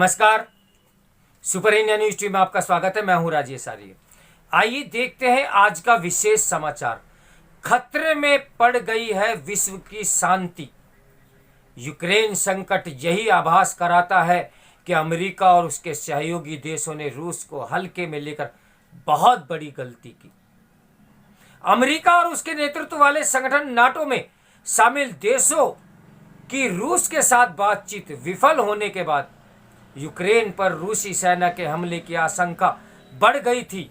नमस्कार। Super India news team में आपका स्वागत है। मैं हूं राजेश आर्य। आइए देखते हैं आज का विशेष समाचार। खतरे में पड़ गई है विश्व की शांति। यूक्रेन संकट यही आभास कराता है कि अमेरिका और उसके सहयोगी देशों ने रूस को हल्के में लेकर बहुत बड़ी गलती की। अमेरिका और उसके नेतृत्व वाले संगठन नाटो में शामिल देशों की रूस के साथ बातचीत विफल होने के बाद यूक्रेन पर रूसी सेना के हमले की आशंका बढ़ गई थी।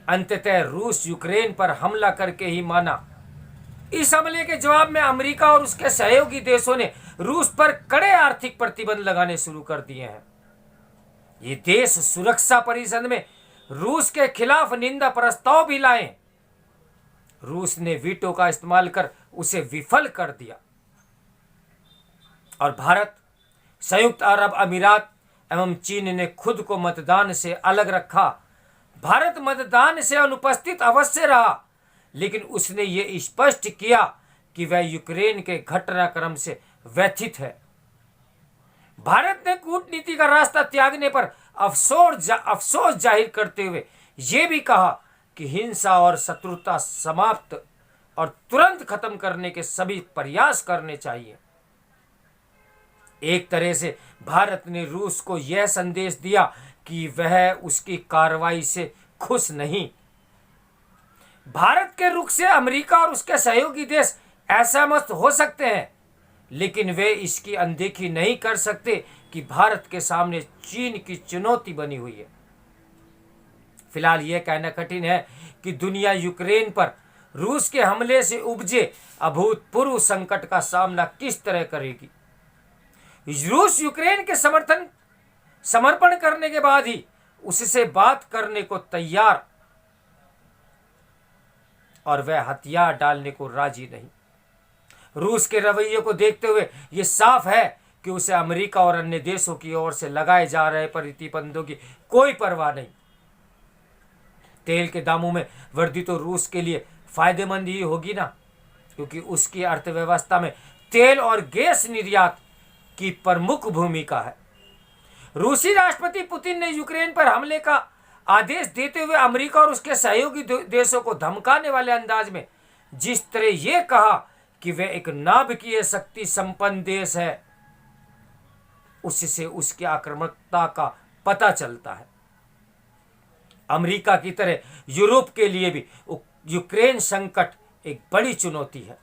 अंततः रूस यूक्रेन पर हमला करके ही माना। इस हमले के जवाब में अमेरिका और उसके सहयोगी देशों ने रूस पर कड़े आर्थिक प्रतिबंध लगाने शुरू कर दिए हैं। ये देश सुरक्षा परिषद में रूस के खिलाफ निंदा प्रस्ताव भी लाए। रूस ने वीटो का इस्तेमाल कर उसे विफल कर दिया और भारत, संयुक्त अरब अमीरात एवं चीन ने खुद को मतदान से अलग रखा। भारत मतदान से अनुपस्थित अवश्य रहा, लेकिन उसने ये स्पष्ट किया कि वह यूक्रेन के घटनाक्रम से व्यथित है। भारत ने कूटनीति का रास्ता त्यागने पर अफसोस जाहिर करते हुए यह भी कहा कि हिंसा और शत्रुता समाप्त और तुरंत खत्म करने के सभी प्रयास करने चाहिए। एक तरह से भारत ने रूस को यह संदेश दिया कि वह उसकी कार्रवाई से खुश नहीं। भारत के रुख से अमेरिका और उसके सहयोगी देश असहमत हो सकते हैं, लेकिन वे इसकी अनदेखी नहीं कर सकते कि भारत के सामने चीन की चुनौती बनी हुई है। फिलहाल यह कहना कठिन है कि दुनिया यूक्रेन पर रूस के हमले से उपजे अभूतपूर्व संकट का सामना किस तरह करेगी। रूस यूक्रेन के समर्पण करने के बाद ही उससे बात करने को तैयार और वह हथियार डालने को राजी नहीं। रूस के रवैये को देखते हुए यह साफ है कि उसे अमेरिका और अन्य देशों की ओर से लगाए जा रहे प्रतिबंधों की कोई परवाह नहीं। तेल के दामों में वृद्धि तो रूस के लिए फायदेमंद ही होगी ना, क्योंकि उसकी अर्थव्यवस्था में तेल और गैस निर्यात की प्रमुख भूमिका है। रूसी राष्ट्रपति पुतिन ने यूक्रेन पर हमले का आदेश देते हुए अमेरिका और उसके सहयोगी देशों को धमकाने वाले अंदाज में जिस तरह यह कहा कि वह एक नाभिकीय शक्ति संपन्न देश है, उससे उसकी आक्रामकता का पता चलता है। अमेरिका की तरह यूरोप के लिए भी यूक्रेन संकट एक बड़ी चुनौती है।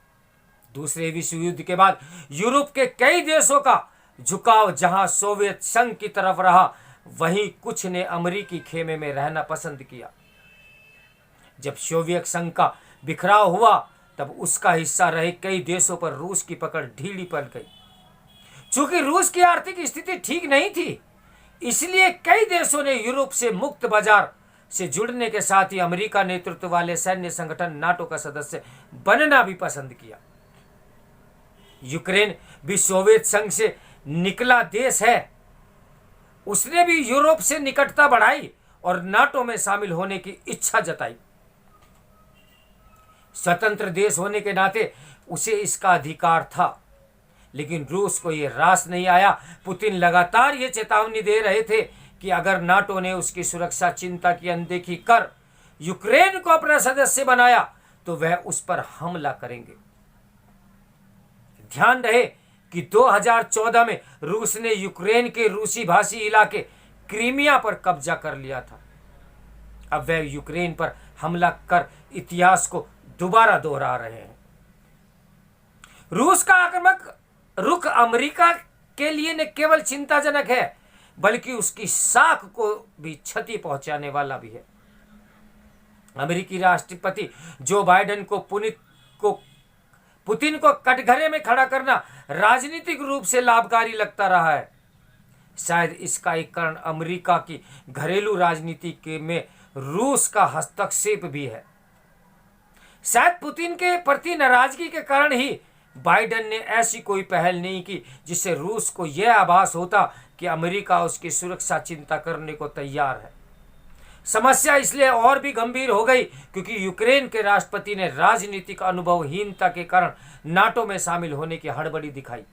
दूसरे विश्व युद्ध के बाद यूरोप के कई देशों का झुकाव जहां सोवियत संघ की तरफ रहा, वहीं कुछ ने अमेरिकी खेमे में रहना पसंद किया। जब सोवियत संघ का बिखराव हुआ, तब उसका हिस्सा रहे कई देशों पर रूस की पकड़ ढीली पड़ गई। चूंकि रूस की आर्थिक स्थिति ठीक नहीं थी, इसलिए कई देशों ने यूरोप से मुक्त बाजार से जुड़ने के साथ ही अमेरिका नेतृत्व वाले सैन्य संगठन नाटो का सदस्य बनना भी पसंद किया। यूक्रेन भी सोवियत संघ से निकला देश है। उसने भी यूरोप से निकटता बढ़ाई और नाटो में शामिल होने की इच्छा जताई। स्वतंत्र देश होने के नाते उसे इसका अधिकार था, लेकिन रूस को यह रास नहीं आया। पुतिन लगातार ये चेतावनी दे रहे थे कि अगर नाटो ने उसकी सुरक्षा चिंता की अनदेखी कर यूक्रेन को अपना सदस्य बनाया तो वह उस पर हमला करेंगे। ध्यान रहे कि 2014 में रूस ने यूक्रेन के रूसी भाषी इलाके क्रीमिया पर कब्जा कर लिया था। अब वह यूक्रेन पर हमला कर इतिहास को दोबारा दोहरा रहे हैं। रूस का आक्रामक रुख अमेरिका के लिए न केवल चिंताजनक है, बल्कि उसकी साख को भी क्षति पहुंचाने वाला भी है। अमेरिकी राष्ट्रपति जो बाइडेन को पुतिन को कटघरे में खड़ा करना राजनीतिक रूप से लाभकारी लगता रहा है। शायद इसका एक कारण अमेरिका की घरेलू राजनीति में रूस का हस्तक्षेप भी है। शायद पुतिन के प्रति नाराजगी के कारण ही बाइडेन ने ऐसी कोई पहल नहीं की जिससे रूस को यह आभास होता कि अमेरिका उसकी सुरक्षा चिंता करने को तैयार है। समस्या इसलिए और भी गंभीर हो गई क्योंकि यूक्रेन के राष्ट्रपति ने राजनीतिक अनुभवहीनता के कारण नाटो में शामिल होने की हड़बड़ी दिखाई।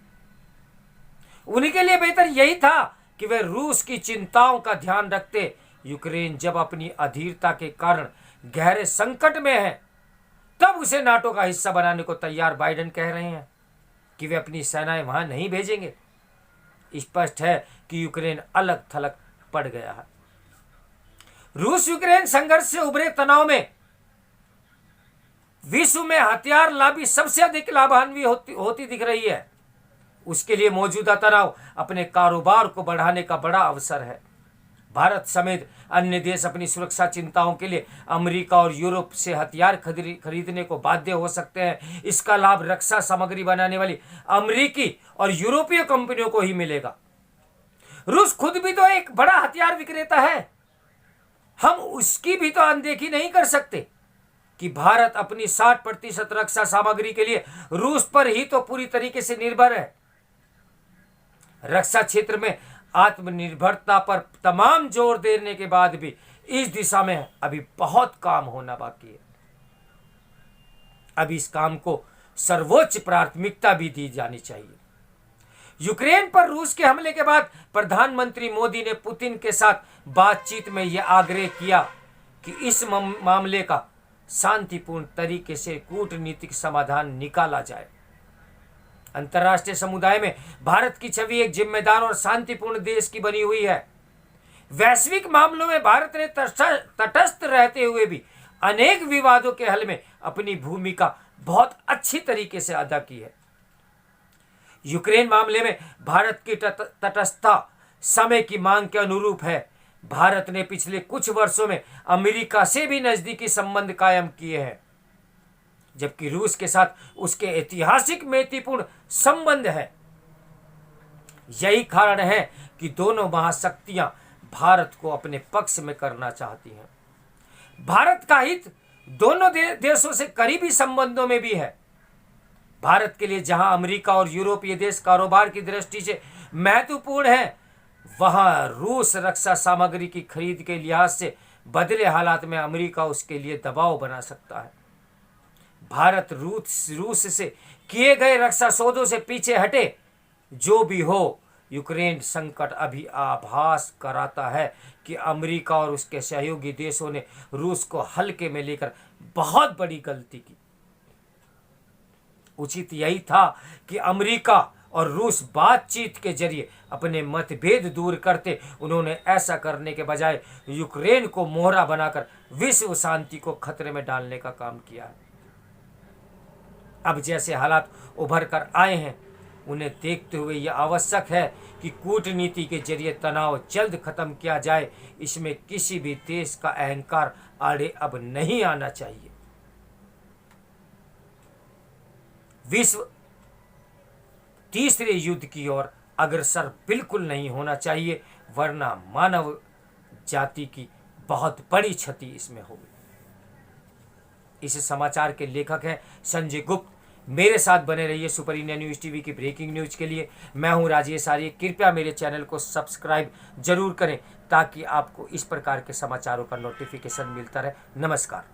उनके लिए बेहतर यही था कि वे रूस की चिंताओं का ध्यान रखते। यूक्रेन जब अपनी अधीरता के कारण गहरे संकट में है, तब उसे नाटो का हिस्सा बनाने को तैयार। बाइडेन कह रहे हैं कि वे अपनी सेनाएं वहां नहीं भेजेंगे। स्पष्ट है कि यूक्रेन अलग थलग पड़ गया है। रूस यूक्रेन संघर्ष से उभरे तनाव में विश्व में हथियार लॉबी सबसे अधिक लाभान्वित होती दिख रही है। उसके लिए मौजूदा तनाव अपने कारोबार को बढ़ाने का बड़ा अवसर है। भारत समेत अन्य देश अपनी सुरक्षा चिंताओं के लिए अमेरिका और यूरोप से हथियार खरीदने को बाध्य हो सकते हैं। इसका लाभ रक्षा सामग्री बनाने वाली अमेरिकी और यूरोपीय कंपनियों को ही मिलेगा। रूस खुद भी तो एक बड़ा हथियार विक्रेता है। हम उसकी भी तो अनदेखी नहीं कर सकते कि भारत अपनी 60% रक्षा सामग्री के लिए रूस पर ही तो पूरी तरीके से निर्भर है। रक्षा क्षेत्र में आत्मनिर्भरता पर तमाम जोर देने के बाद भी इस दिशा में अभी बहुत काम होना बाकी है। अभी इस काम को सर्वोच्च प्राथमिकता भी दी जानी चाहिए। यूक्रेन पर रूस के हमले के बाद प्रधानमंत्री मोदी ने पुतिन के साथ बातचीत में यह आग्रह किया कि इस मामले का शांतिपूर्ण तरीके से कूटनीतिक समाधान निकाला जाए। अंतर्राष्ट्रीय समुदाय में भारत की छवि एक जिम्मेदार और शांतिपूर्ण देश की बनी हुई है। वैश्विक मामलों में भारत ने तटस्थ रहते हुए भी अनेक विवादों के हल में अपनी भूमिका बहुत अच्छी तरीके से अदा की है। यूक्रेन मामले में भारत की तटस्थता समय की मांग के अनुरूप है। भारत ने पिछले कुछ वर्षों में अमेरिका से भी नजदीकी संबंध कायम किए हैं, जबकि रूस के साथ उसके ऐतिहासिक मैत्रीपूर्ण संबंध है। यही कारण है कि दोनों महाशक्तियां भारत को अपने पक्ष में करना चाहती हैं। भारत का हित दोनों देशों से करीबी संबंधों में भी है। भारत के लिए जहां अमेरिका और यूरोपीय देश कारोबार की दृष्टि से महत्वपूर्ण है, वहां रूस रक्षा सामग्री की खरीद के लिहाज से बदले हालात में अमेरिका उसके लिए दबाव बना सकता है। भारत रूस से किए गए रक्षा सौदों से पीछे हटे। जो भी हो, यूक्रेन संकट अभी आभास कराता है कि अमेरिका और उसके सहयोगी देशों ने रूस को हल्के में लेकर बहुत बड़ी गलती की। उचित यही था कि अमेरिका और रूस बातचीत के जरिए अपने मतभेद दूर करते। उन्होंने ऐसा करने के बजाय यूक्रेन को मोहरा बनाकर विश्व शांति को खतरे में डालने का काम किया है। अब जैसे हालात उभर कर आए हैं, उन्हें देखते हुए यह आवश्यक है कि कूटनीति के जरिए तनाव जल्द खत्म किया जाए। इसमें किसी भी देश का अहंकार आड़े अब नहीं आना चाहिए। विश्व तीसरे युद्ध की ओर अग्रसर बिल्कुल नहीं होना चाहिए, वरना मानव जाति की बहुत बड़ी क्षति इसमें होगी। इस समाचार के लेखक हैं संजय गुप्त। मेरे साथ बने रहिए सुपर इंडिया न्यूज़ टीवी की ब्रेकिंग न्यूज़ के लिए। मैं हूं राजेश आर्य। कृपया मेरे चैनल को सब्सक्राइब जरूर करें ताकि आपको इस प्रकार के समाचारों का नोटिफिकेशन मिलता रहे। नमस्कार।